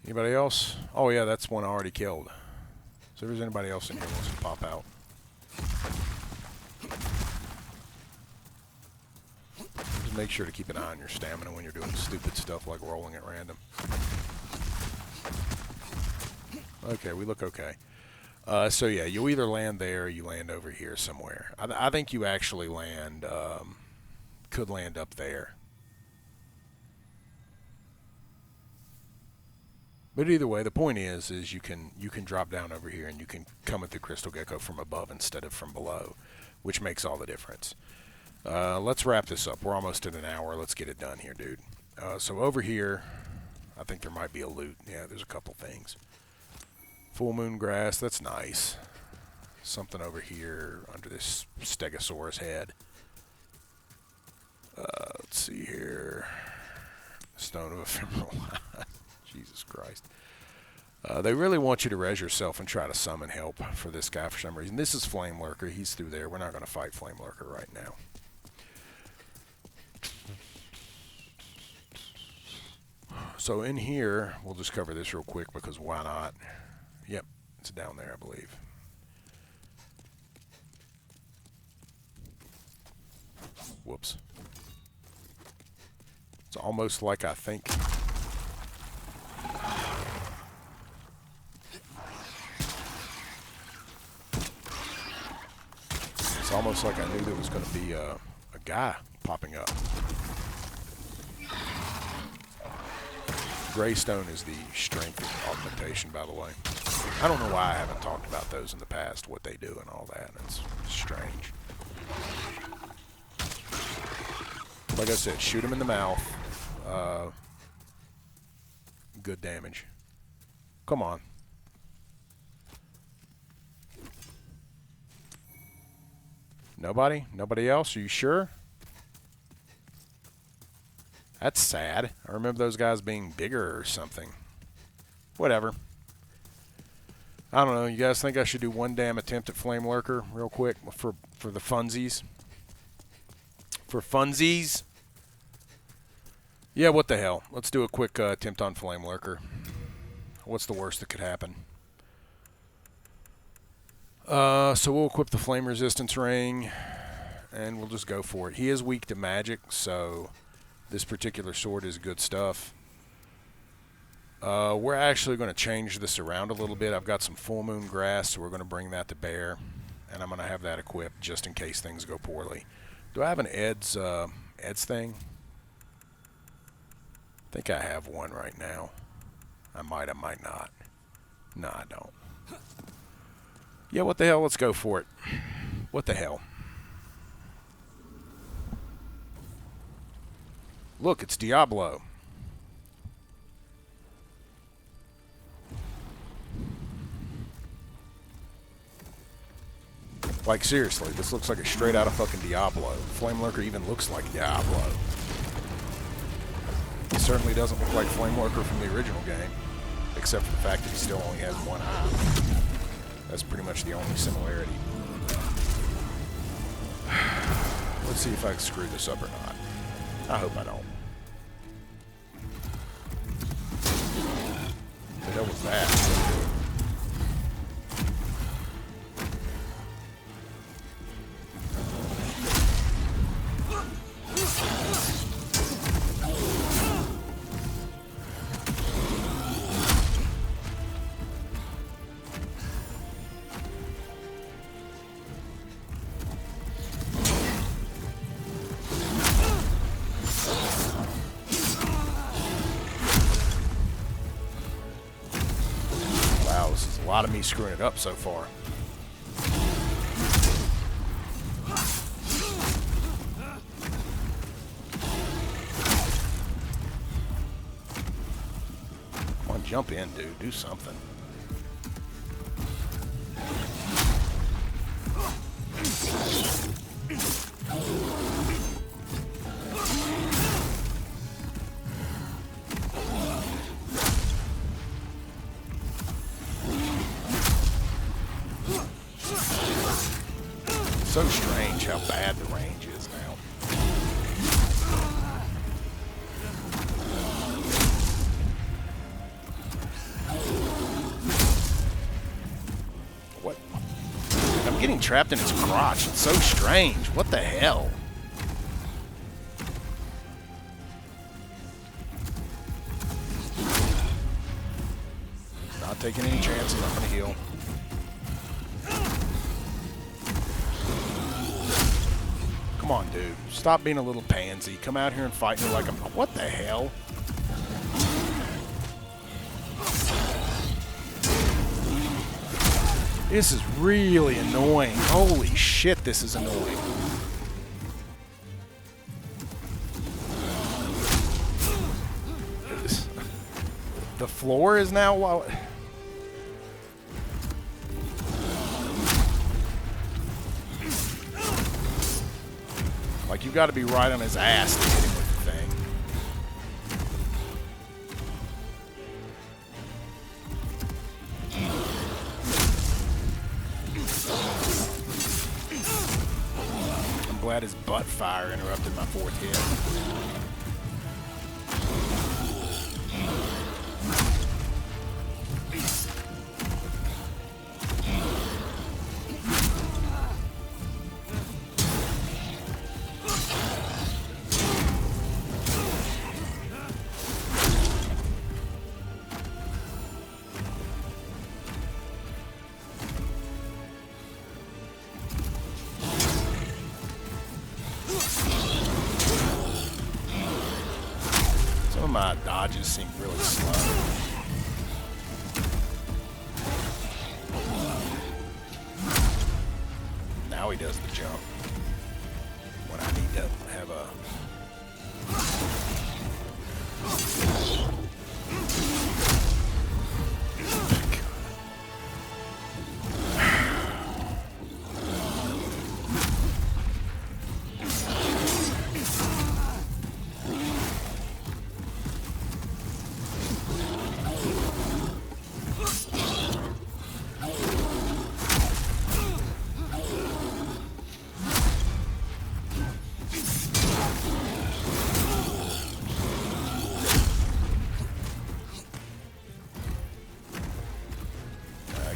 Anybody else? Oh yeah, that's one I already killed. So if there's anybody else in here who wants to pop out. Just make sure to keep an eye on your stamina when you're doing stupid stuff like rolling at random. Okay, we look okay. So yeah, you either land there or you land over here somewhere. I think you actually land, could land up there. But either way, the point is you can drop down over here and you can come at the crystal gecko from above instead of from below, which makes all the difference. Let's wrap this up. We're almost at an hour. Let's get it done here, dude. So over here, I think there might be a loot. Yeah, there's a couple things. Full moon grass, that's nice. Something over here under this stegosaurus head. Let's see here. Stone of ephemeral. Jesus Christ. They really want you to res yourself and try to summon help for this guy for some reason. This is Flame Lurker. He's through there. We're not going to fight Flame Lurker right now. So in here, we'll just cover this real quick because why not? Yep, it's down there, I believe. Whoops. It's almost like I think... It's almost like I knew there was going to be a guy popping up. Greystone is the strength augmentation, by the way. I don't know why I haven't talked about those in the past, what they do and all that. It's strange. Like I said, shoot him in the mouth. Good damage. Come on. Nobody? Nobody else? Are you sure? That's sad. I remember those guys being bigger or something. Whatever. I don't know. You guys think I should do one damn attempt at Flame Lurker real quick for the funsies? For funsies? Yeah, what the hell. Let's do a quick attempt on Flame Lurker. What's the worst that could happen? So we'll equip the Flame Resistance Ring, and we'll just go for it. He is weak to magic, so this particular sword is good stuff. We're actually going to change this around a little bit. I've got some full moon grass, so we're going to bring that to bear, and I'm going to have that equipped just in case things go poorly. Do I have an Ed's thing? I think I have one right now. I might not. No, I don't. Yeah, what the hell? Let's go for it. What the hell? Look, it's Diablo. Like, seriously, this looks like a straight out of fucking Diablo. Flame Lurker even looks like Diablo. He certainly doesn't look like Flame Lurker from the original game, except for the fact that he still only has one eye. That's pretty much the only similarity. Let's see if I can screw this up or not. I hope I don't. lot of me screwing it up so far. Come on, jump in, dude. Do something. So strange how bad the range is now. What? I'm getting trapped in his crotch. It's so strange. What the hell? Not taking any chances. I'm gonna heal. Come on, dude. Stop being a little pansy. Come out here and fight me like I'm... What the hell? This is really annoying. Holy shit, this is annoying. The floor is now... Like, you've got to be right on his ass to hit him with the thing. I'm glad his butt fire interrupted my fourth hit. My dodges seem really slow. Now he does the jump. When I need to have a...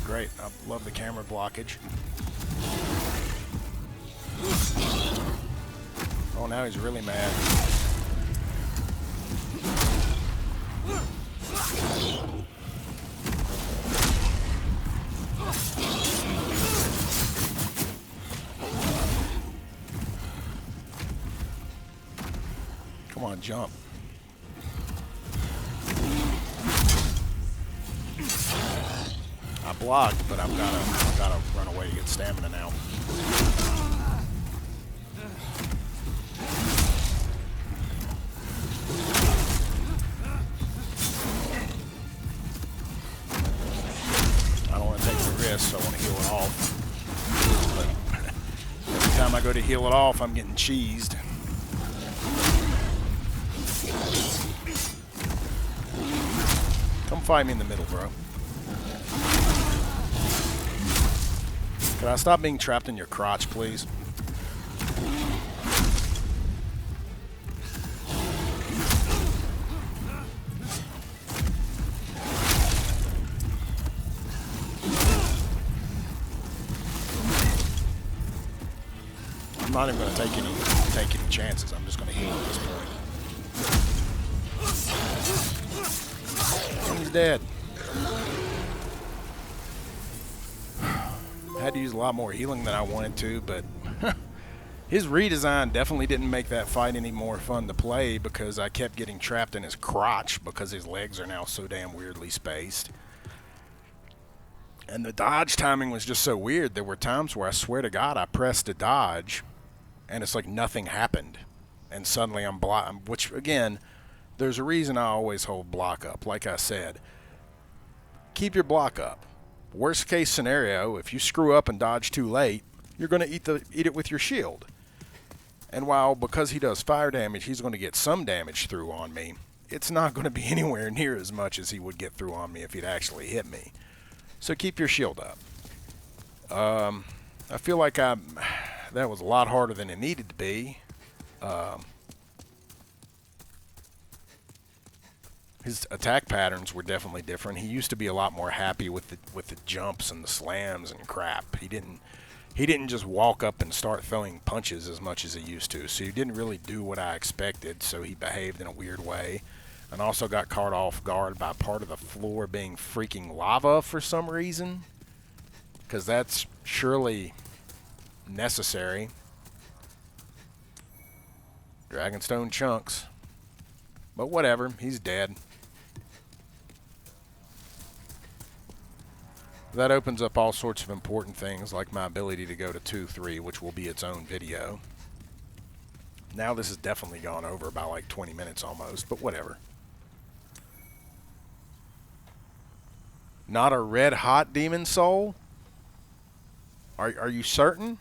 Great. I love the camera blockage. Oh, now he's really mad. Come on, jump. I blocked, but I've gotta run away to get stamina now. I don't want to take the risk, so I want to heal it off. But every time I go to heal it off, I'm getting cheesed. Come find me in the middle, bro. Can I stop being trapped in your crotch, please? I'm not even going to take any chances. I'm just going to heal at this point. And he's dead. I had to use a lot more healing than I wanted to, but his redesign definitely didn't make that fight any more fun to play because I kept getting trapped in his crotch because his legs are now so damn weirdly spaced. And the dodge timing was just so weird. There were times where I swear to God I pressed a dodge, and it's like nothing happened. And suddenly I'm blocked, which, again, there's a reason I always hold block up. Like I said, keep your block up. Worst case scenario, if you screw up and dodge too late, you're going to eat it with your shield. And while, because he does fire damage, he's going to get some damage through on me, it's not going to be anywhere near as much as he would get through on me if he'd actually hit me. So keep your shield up. I feel like that was a lot harder than it needed to be. His attack patterns were definitely different. He used to be a lot more happy with the jumps and the slams and crap. He didn't just walk up and start throwing punches as much as he used to. So he didn't really do what I expected, so he behaved in a weird way. And also got caught off guard by part of the floor being freaking lava for some reason. Because that's surely necessary. Dragonstone chunks. But whatever, he's dead. That opens up all sorts of important things, like my ability to go to 2-3, which will be its own video. Now this has definitely gone over by like 20 minutes almost, but whatever. Not a red hot demon soul? Are you certain?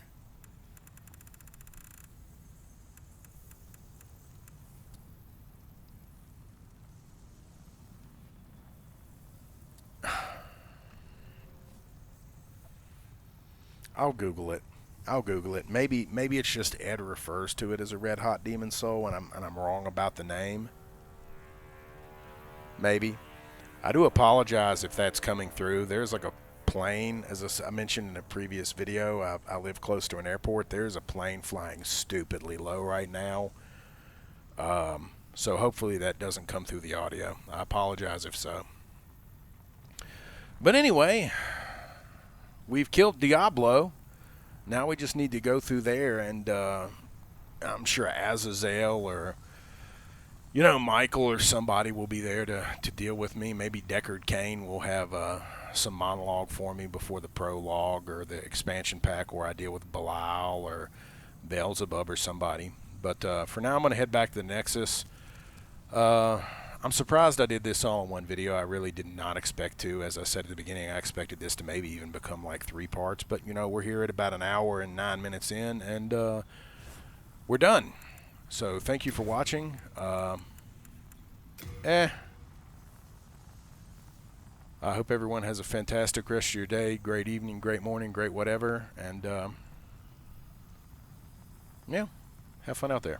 I'll Google it. Maybe it's just Ed refers to it as a red hot demon soul, and I'm wrong about the name. Maybe. I do apologize if that's coming through. There's like a plane, as I mentioned in a previous video. I live close to an airport. There's a plane flying stupidly low right now. So hopefully that doesn't come through the audio. I apologize if so. But anyway, we've killed Diablo. Now we just need to go through there, and I'm sure Azazel or, you know, Michael or somebody will be there to deal with me. Maybe Deckard Cain will have some monologue for me before the prologue or the expansion pack where I deal with Belial or Beelzebub or somebody. But for now, I'm going to head back to the Nexus. I'm surprised I did this all in one video. I really did not expect to. As I said at the beginning, I expected this to maybe even become like 3 parts. But, you know, we're here at about an hour and 9 minutes in, and we're done. So thank you for watching. I hope everyone has a fantastic rest of your day, great evening, great morning, great whatever. And, yeah, have fun out there.